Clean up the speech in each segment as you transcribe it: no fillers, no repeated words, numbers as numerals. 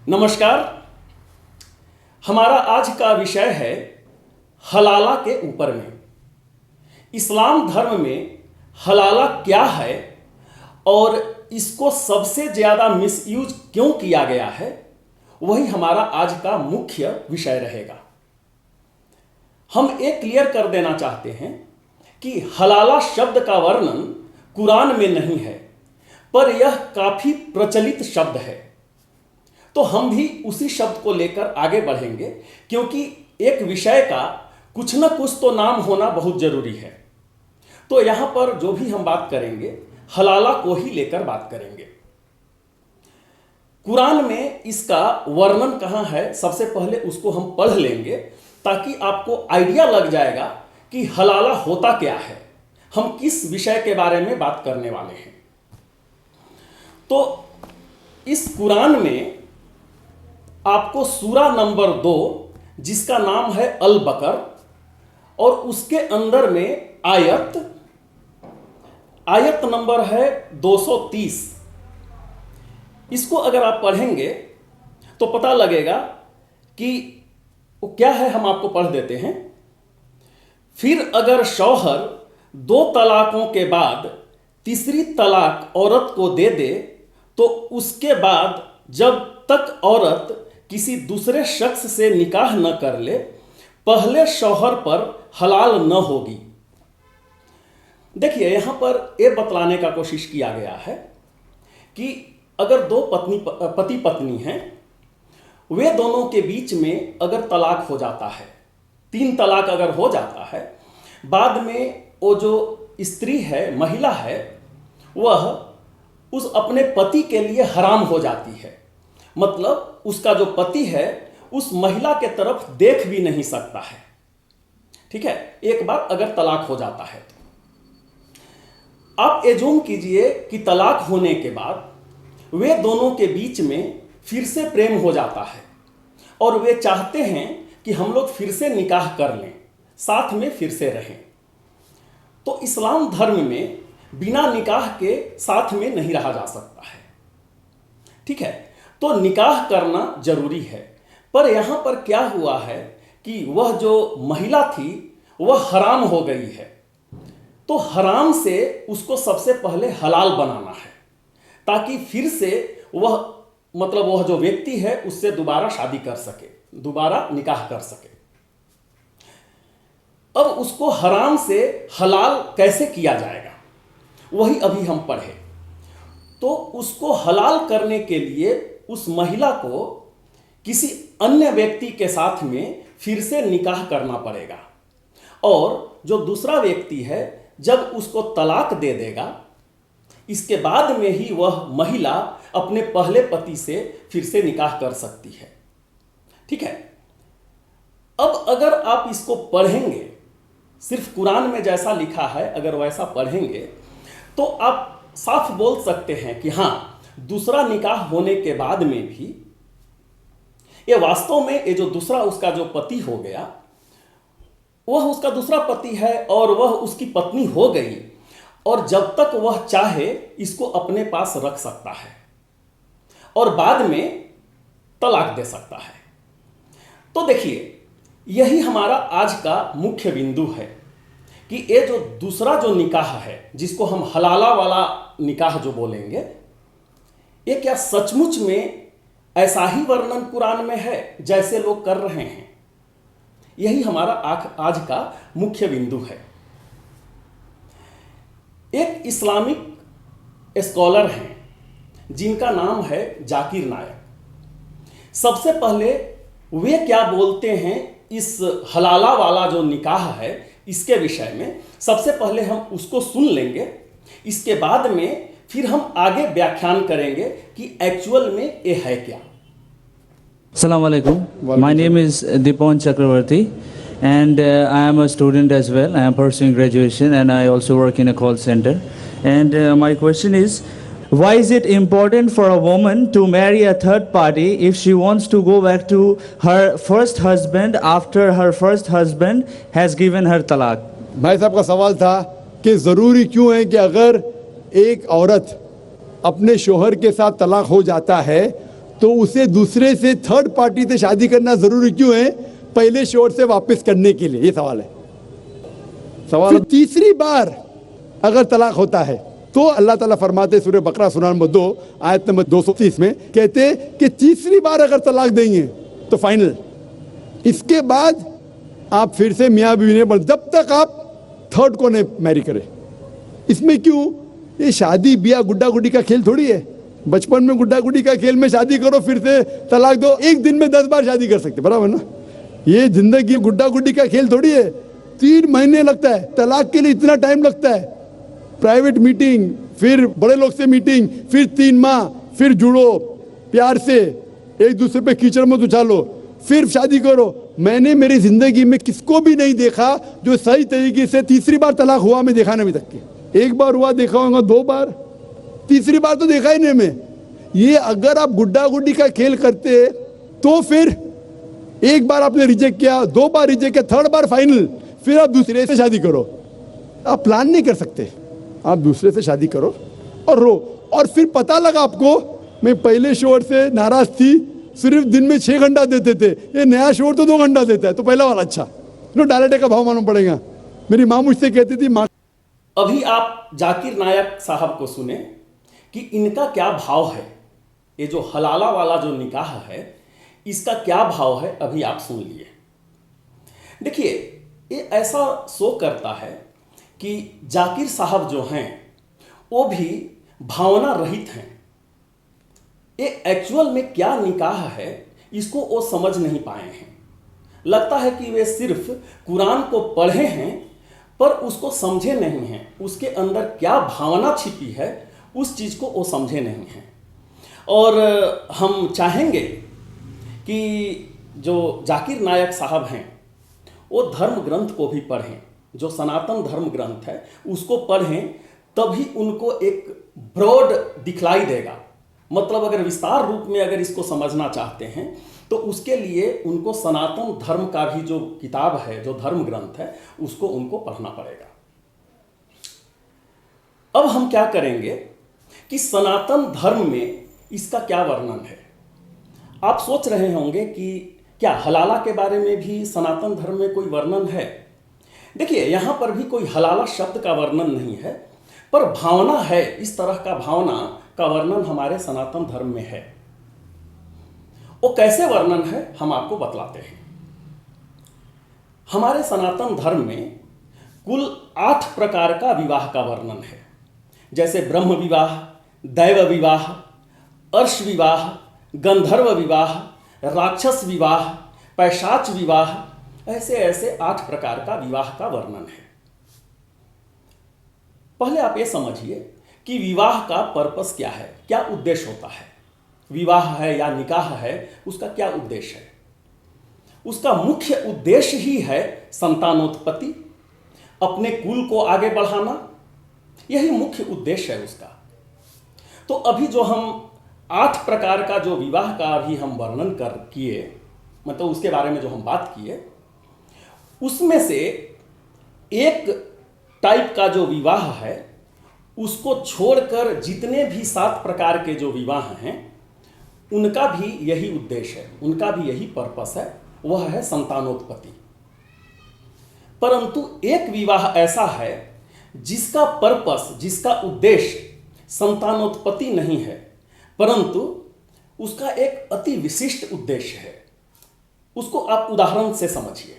नमस्कार। हमारा आज का विषय है हलाला के ऊपर में। इस्लाम धर्म में हलाला क्या है और इसको सबसे ज़्यादा मिसयूज क्यों किया गया है, वही हमारा आज का मुख्य विषय रहेगा। हम एक क्लियर कर देना चाहते हैं कि हलाला शब्द का वर्णन कुरान में नहीं है, पर यह काफ़ी प्रचलित शब्द है। तो हम भी उसी शब्द को लेकर आगे बढ़ेंगे, क्योंकि एक विषय का कुछ न कुछ तो नाम होना बहुत जरूरी है। तो यहां पर जो भी हम बात करेंगे, हलाला को ही लेकर बात करेंगे। कुरान में इसका वर्णन कहां है, सबसे पहले उसको हम पढ़ लेंगे, ताकि आपको आइडिया लग जाएगा कि हलाला होता क्या है, हम किस विषय के बारे में बात करने वाले हैं। तो इस कुरान में आपको सूरा नंबर 2, जिसका नाम है अल बकर, और उसके अंदर में आयत नंबर है 230। इसको अगर आप पढ़ेंगे तो पता लगेगा कि वो क्या है। हम आपको पढ़ देते हैं। फिर अगर शौहर 2 तलाकों के बाद तीसरी तलाक औरत को दे दे, तो उसके बाद जब तक औरत किसी दूसरे शख्स से निकाह न कर ले, पहले शौहर पर हलाल न होगी। देखिए, यहां पर यह बतलाने का कोशिश किया गया है कि अगर 2 पति पत्नी हैं, वे दोनों के बीच में अगर तलाक हो जाता है, 3 तलाक अगर हो जाता है, बाद में वो जो स्त्री है, महिला है, वह उस अपने पति के लिए हराम हो जाती है। मतलब उसका जो पति है उस महिला के तरफ देख भी नहीं सकता है। ठीक है, एक बार अगर तलाक हो जाता है तो आप एज्यूम कीजिए कि तलाक होने के बाद वे दोनों के बीच में फिर से प्रेम हो जाता है और वे चाहते हैं कि हम लोग फिर से निकाह कर लें, साथ में फिर से रहें। तो इस्लाम धर्म में बिना निकाह के साथ में नहीं रहा जा सकता है। ठीक है, तो निकाह करना जरूरी है। पर यहां पर क्या हुआ है कि वह जो महिला थी वह हराम हो गई है। तो हराम से उसको सबसे पहले हलाल बनाना है, ताकि फिर से वह जो व्यक्ति है उससे दोबारा शादी कर सके, दोबारा निकाह कर सके। अब उसको हराम से हलाल कैसे किया जाएगा, वही अभी हम पढ़े। तो उसको हलाल करने के लिए उस महिला को किसी अन्य व्यक्ति के साथ में फिर से निकाह करना पड़ेगा, और जो दूसरा व्यक्ति है जब उसको तलाक दे देगा, इसके बाद में ही वह महिला अपने पहले पति से फिर से निकाह कर सकती है। ठीक है, अब अगर आप इसको पढ़ेंगे, सिर्फ कुरान में जैसा लिखा है अगर वैसा पढ़ेंगे, तो आप साफ बोल सकते हैं कि हाँ, दूसरा निकाह होने के बाद में भी ये वास्तव में ये जो दूसरा उसका जो पति हो गया, वह उसका दूसरा पति है और वह उसकी पत्नी हो गई, और जब तक वह चाहे इसको अपने पास रख सकता है और बाद में तलाक दे सकता है। तो देखिए, यही हमारा आज का मुख्य बिंदु है कि ये जो दूसरा जो निकाह है, जिसको हम हलाला वाला निकाह जो बोलेंगे, ये क्या सचमुच में ऐसा ही वर्णन कुरान में है जैसे लोग कर रहे हैं? यही हमारा आज का मुख्य बिंदु है। एक इस्लामिक स्कॉलर हैं जिनका नाम है जाकिर नायक। सबसे पहले वे क्या बोलते हैं इस हलाला वाला जो निकाह है इसके विषय में, सबसे पहले हम उसको सुन लेंगे। इसके बाद में फिर हम आगे व्याख्यान करेंगे कि एक्चुअल में ये है क्या। Assalamu alaikum. My name is Dipon Chakravarti, and I am a student as well. I am pursuing graduation, and I also work in a call center. And my question is, why is it important for a woman to marry a third party if she wants to go back to her first husband after her first husband has given her talaq? भाई साहब का सवाल था कि ज़रूरी क्यों है कि अगर एक औरत अपने शोहर के साथ तलाक हो जाता है तो उसे दूसरे से, थर्ड पार्टी से शादी करना जरूरी क्यों है पहले शोर से वापस करने के लिए? ये सवाल है। सवाल तीसरी बार अगर तलाक होता है तो अल्लाह ताला फरमाते सूरह बकरा सूरा नंबर 2 आयत नंबर 230 में कहते कि तीसरी बार अगर तलाक देंगे तो फाइनल, इसके बाद आप फिर से मियाँ बीवी नहीं बन, जब तक आप थर्ड को नहीं मैरी करें। इसमें क्यों? ये शादी ब्याह गुड्डा गुड्डी का खेल थोड़ी है। बचपन में गुड्डा गुड्डी का खेल में शादी करो फिर से तलाक दो, एक दिन में 10 बार शादी कर सकते, बराबर ना? ये जिंदगी गुड्डा गुड्डी का खेल थोड़ी है। 3 महीने लगता है तलाक के लिए, इतना टाइम लगता है। प्राइवेट मीटिंग, फिर बड़े लोग से मीटिंग, फिर 3 माह, फिर जुड़ो प्यार से, एक दूसरे पे कीचड़ मत उछालो, फिर शादी करो। मैंने मेरी जिंदगी में किसको भी नहीं देखा जो सही तरीके से तीसरी बार तलाक हुआ, मैं देखा नहीं अभी तक के। 1 बार हुआ देखा होगा, 2 बार, तीसरी बार तो देखा ही नहीं मैं। ये अगर आप गुड्डा गुड्डी का खेल करते तो फिर 1 बार आपने रिजेक्ट किया, 2 बार रिजेक्ट किया, 3rd बार फाइनल, फिर आप दूसरे से शादी करो। आप प्लान नहीं कर सकते, आप दूसरे से शादी करो और रो। और फिर पता लगा आपको, मैं पहले शोर से नाराज थी, सिर्फ दिन में 6 घंटा देते थे, ये नया शोर तो 2 घंटा देता है, तो पहला वाला अच्छा, नो डायरेक्ट का भाव मालूम पड़ेगा। मेरी माँ मुझसे कहती थी, माँ। अभी आप जाकिर नायक साहब को सुने कि इनका क्या भाव है। ये जो हलाला वाला जो निकाह है इसका क्या भाव है, अभी आप सुन लिए। देखिए, ये ऐसा शो करता है कि जाकिर साहब जो हैं वो भी भावना रहित हैं। ये एक्चुअल में क्या निकाह है इसको वो समझ नहीं पाए हैं। लगता है कि वे सिर्फ कुरान को पढ़े हैं पर उसको समझे नहीं हैं, उसके अंदर क्या भावना छिपी है उस चीज़ को वो समझे नहीं हैं। और हम चाहेंगे कि जो जाकिर नायक साहब हैं वो धर्म ग्रंथ को भी पढ़ें, जो सनातन धर्म ग्रंथ है उसको पढ़ें, तभी उनको एक ब्रॉड दिखलाई देगा। मतलब अगर विस्तार रूप में अगर इसको समझना चाहते हैं तो उसके लिए उनको सनातन धर्म का भी जो किताब है, जो धर्म ग्रंथ है, उसको उनको पढ़ना पड़ेगा। अब हम क्या करेंगे कि सनातन धर्म में इसका क्या वर्णन है। आप सोच रहे होंगे कि क्या हलाला के बारे में भी सनातन धर्म में कोई वर्णन है। देखिए, यहाँ पर भी कोई हलाला शब्द का वर्णन नहीं है, पर भावना है, इस तरह का भावना का वर्णन हमारे सनातन धर्म में है। वो कैसे वर्णन है हम आपको बतलाते हैं। हमारे सनातन धर्म में कुल 8 प्रकार का विवाह का वर्णन है, जैसे ब्रह्म विवाह, दैव विवाह, अर्श विवाह, गंधर्व विवाह, राक्षस विवाह, पैशाच विवाह, ऐसे ऐसे 8 प्रकार का विवाह का वर्णन है। पहले आप ये समझिए कि विवाह का पर्पस क्या है, क्या उद्देश्य होता है। विवाह है या निकाह है, उसका क्या उद्देश्य है? उसका मुख्य उद्देश्य ही है संतानोत्पत्ति, अपने कुल को आगे बढ़ाना, यही मुख्य उद्देश्य है उसका। तो अभी जो हम 8 प्रकार का जो विवाह का अभी हम वर्णन किए, मतलब उसके बारे में जो हम बात किए, उसमें से एक टाइप का जो विवाह है उसको छोड़कर जितने भी 7 प्रकार के जो विवाह हैं उनका भी यही उद्देश्य है, उनका भी यही पर्पस है, वह है संतानोत्पत्ति। परंतु एक विवाह ऐसा है जिसका पर्पस, जिसका उद्देश्य संतानोत्पत्ति नहीं है, परंतु उसका एक अति विशिष्ट उद्देश्य है। उसको आप उदाहरण से समझिए।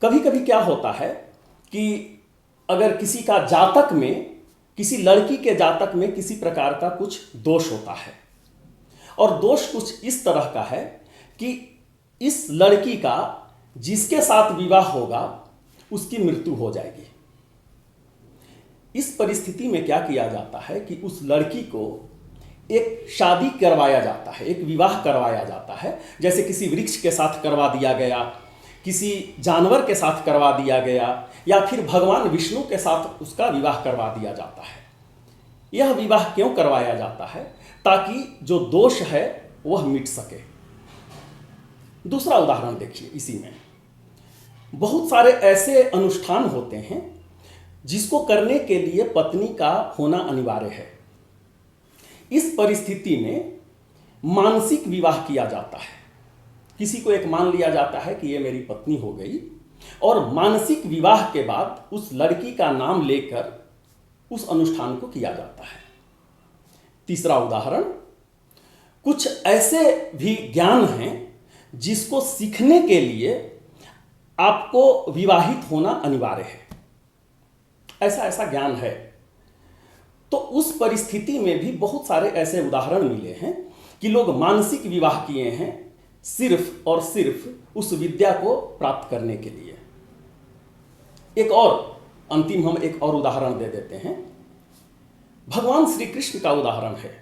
कभी कभी क्या होता है कि अगर किसी का जातक में, किसी लड़की के जातक में किसी प्रकार का कुछ दोष होता है, और दोष कुछ इस तरह का है कि इस लड़की का जिसके साथ विवाह होगा उसकी मृत्यु हो जाएगी। इस परिस्थिति में क्या किया जाता है कि उस लड़की को एक शादी करवाया जाता है, एक विवाह करवाया जाता है। जैसे किसी वृक्ष के साथ करवा दिया गया, किसी जानवर के साथ करवा दिया गया, या फिर भगवान विष्णु के साथ उसका विवाह करवा दिया जाता है। यह विवाह क्यों करवाया जाता है? ताकि जो दोष है वह मिट सके। दूसरा उदाहरण देखिए, इसी में बहुत सारे ऐसे अनुष्ठान होते हैं जिसको करने के लिए पत्नी का होना अनिवार्य है। इस परिस्थिति में मानसिक विवाह किया जाता है। किसी को एक मान लिया जाता है कि ये मेरी पत्नी हो गई, और मानसिक विवाह के बाद उस लड़की का नाम लेकर उस अनुष्ठान को किया जाता है। तीसरा उदाहरण, कुछ ऐसे भी ज्ञान हैं जिसको सीखने के लिए आपको विवाहित होना अनिवार्य है। ऐसा ऐसा ज्ञान है। तो उस परिस्थिति में भी बहुत सारे ऐसे उदाहरण मिले हैं कि लोग मानसिक विवाह किए हैं सिर्फ और सिर्फ उस विद्या को प्राप्त करने के लिए। एक और अंतिम हम एक और उदाहरण दे देते हैं। भगवान श्री कृष्ण का उदाहरण है।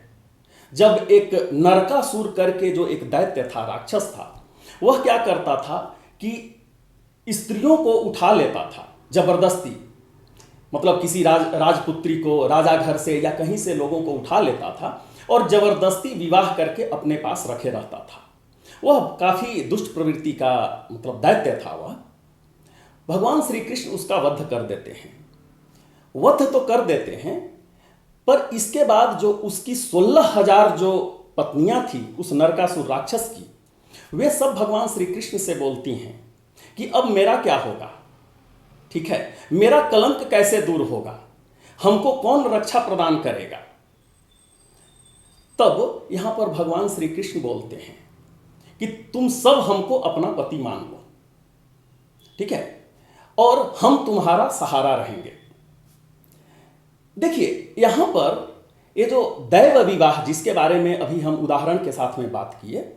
जब एक नरकासुर करके जो एक दैत्य था, राक्षस था, वह क्या करता था कि स्त्रियों को उठा लेता था जबरदस्ती, मतलब किसी राजपुत्री को राजा घर से या कहीं से लोगों को उठा लेता था और जबरदस्ती विवाह करके अपने पास रखे रहता था। वह काफी दुष्ट प्रवृत्ति का मतलब दैत्य था। वह भगवान श्री कृष्ण उसका वध कर देते हैं। वध तो कर देते हैं, पर इसके बाद जो उसकी 16,000 जो पत्नियां थी उस नरकासुर राक्षस की, वे सब भगवान श्री कृष्ण से बोलती हैं कि अब मेरा क्या होगा, ठीक है, मेरा कलंक कैसे दूर होगा, हमको कौन रक्षा प्रदान करेगा। तब यहां पर भगवान श्री कृष्ण बोलते हैं कि तुम सब हमको अपना पति मान लो, ठीक है, और हम तुम्हारा सहारा रहेंगे। देखिए यहां पर ये जो दैव विवाह जिसके बारे में अभी हम उदाहरण के साथ में बात किए,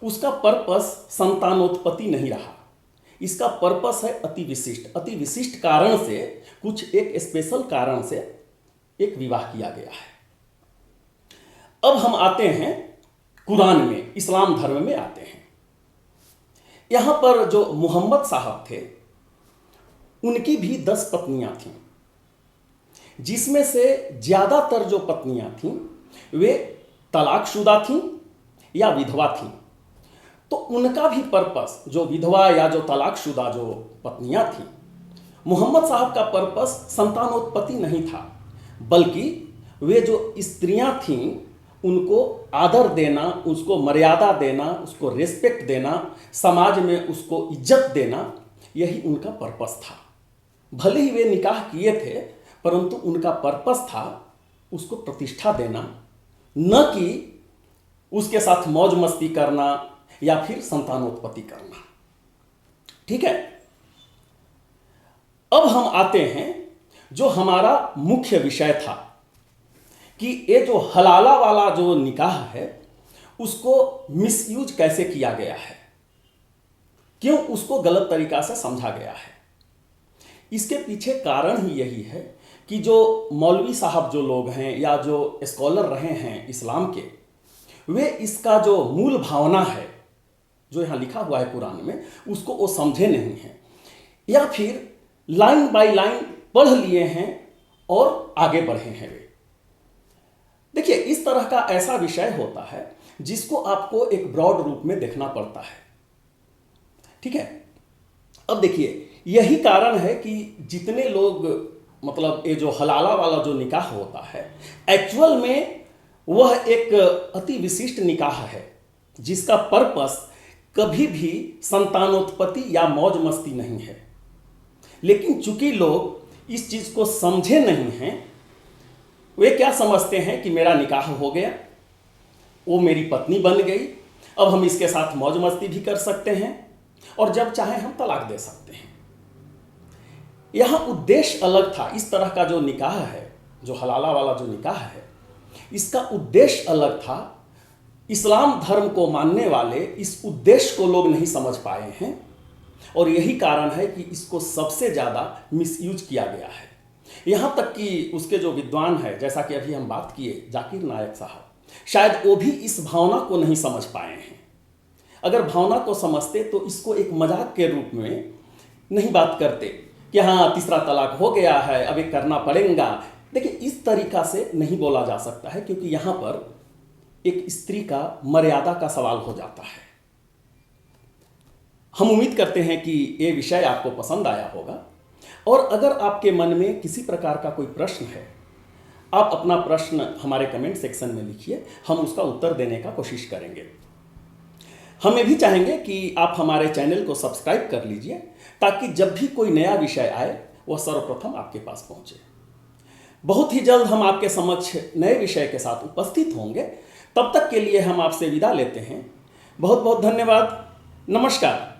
उसका पर्पस संतानोत्पत्ति नहीं रहा। इसका पर्पस है अति विशिष्ट कारण से, कुछ एक स्पेशल कारण से एक विवाह किया गया है। अब हम आते हैं कुरान में, इस्लाम धर्म में आते हैं। यहां पर जो मोहम्मद साहब थे, उनकी भी 10 पत्नियां थीं, जिसमें से ज्यादातर जो पत्नियां थीं वे तलाकशुदा थीं या विधवा थीं। तो उनका भी पर्पस, जो विधवा या जो तलाकशुदा जो पत्नियां थीं, मोहम्मद साहब का पर्पस संतानोत्पत्ति नहीं था, बल्कि वे जो स्त्रियां थीं उनको आदर देना, उसको मर्यादा देना, उसको रेस्पेक्ट देना, समाज में उसको इज्जत देना, यही उनका पर्पस था। भले ही वे निकाह किए थे, परंतु उनका पर्पस था उसको प्रतिष्ठा देना, न कि उसके साथ मौज मस्ती करना या फिर संतानोत्पत्ति करना। ठीक है, अब हम आते हैं जो हमारा मुख्य विषय था कि ये जो हलाला वाला जो निकाह है उसको मिसयूज कैसे किया गया है, क्यों उसको गलत तरीका से समझा गया है। इसके पीछे कारण ही यही है कि जो मौलवी साहब जो लोग हैं या जो स्कॉलर रहे हैं इस्लाम के, वे इसका जो मूल भावना है जो यहाँ लिखा हुआ है कुरान में, उसको वो समझे नहीं हैं, या फिर लाइन बाय लाइन पढ़ लिए हैं और आगे बढ़े हैं वे। देखिए, इस तरह का ऐसा विषय होता है जिसको आपको एक ब्रॉड रूप में देखना पड़ता है। ठीक है, अब देखिए, यही कारण है कि जितने लोग मतलब ये जो हलाला वाला जो निकाह होता है, एक्चुअल में वह एक अति विशिष्ट निकाह है जिसका पर्पस कभी भी संतानोत्पत्ति या मौज मस्ती नहीं है। लेकिन चूंकि लोग इस चीज को समझे नहीं हैं, वे क्या समझते हैं कि मेरा निकाह हो गया, वो मेरी पत्नी बन गई, अब हम इसके साथ मौज मस्ती भी कर सकते हैं और जब चाहे हम तलाक दे सकते हैं। यहां उद्देश्य अलग था। इस तरह का जो निकाह है, जो हलाला वाला जो निकाह है, इसका उद्देश्य अलग था। इस्लाम धर्म को मानने वाले इस उद्देश्य को लोग नहीं समझ पाए हैं और यही कारण है कि इसको सबसे ज़्यादा मिसयूज किया गया है। यहाँ तक कि उसके जो विद्वान है, जैसा कि अभी हम बात किए जाकिर नायक साहब, शायद वो भी इस भावना को नहीं समझ पाए हैं। अगर भावना को समझते तो इसको एक मजाक के रूप में नहीं बात करते कि हाँ तीसरा तलाक हो गया है, अब ये करना पड़ेगा। देखिए, इस तरीका से नहीं बोला जा सकता है, क्योंकि यहाँ पर एक स्त्री का मर्यादा का सवाल हो जाता है। हम उम्मीद करते हैं कि ये विषय आपको पसंद आया होगा, और अगर आपके मन में किसी प्रकार का कोई प्रश्न है, आप अपना प्रश्न हमारे कमेंट सेक्शन में लिखिए, हम उसका उत्तर देने का कोशिश करेंगे। हम ये भी चाहेंगे कि आप हमारे चैनल को सब्सक्राइब कर लीजिए, ताकि जब भी कोई नया विषय आए वह सर्वप्रथम आपके पास पहुंचे। बहुत ही जल्द हम आपके समक्ष नए विषय के साथ उपस्थित होंगे। तब तक के लिए हम आपसे विदा लेते हैं। बहुत बहुत धन्यवाद। नमस्कार।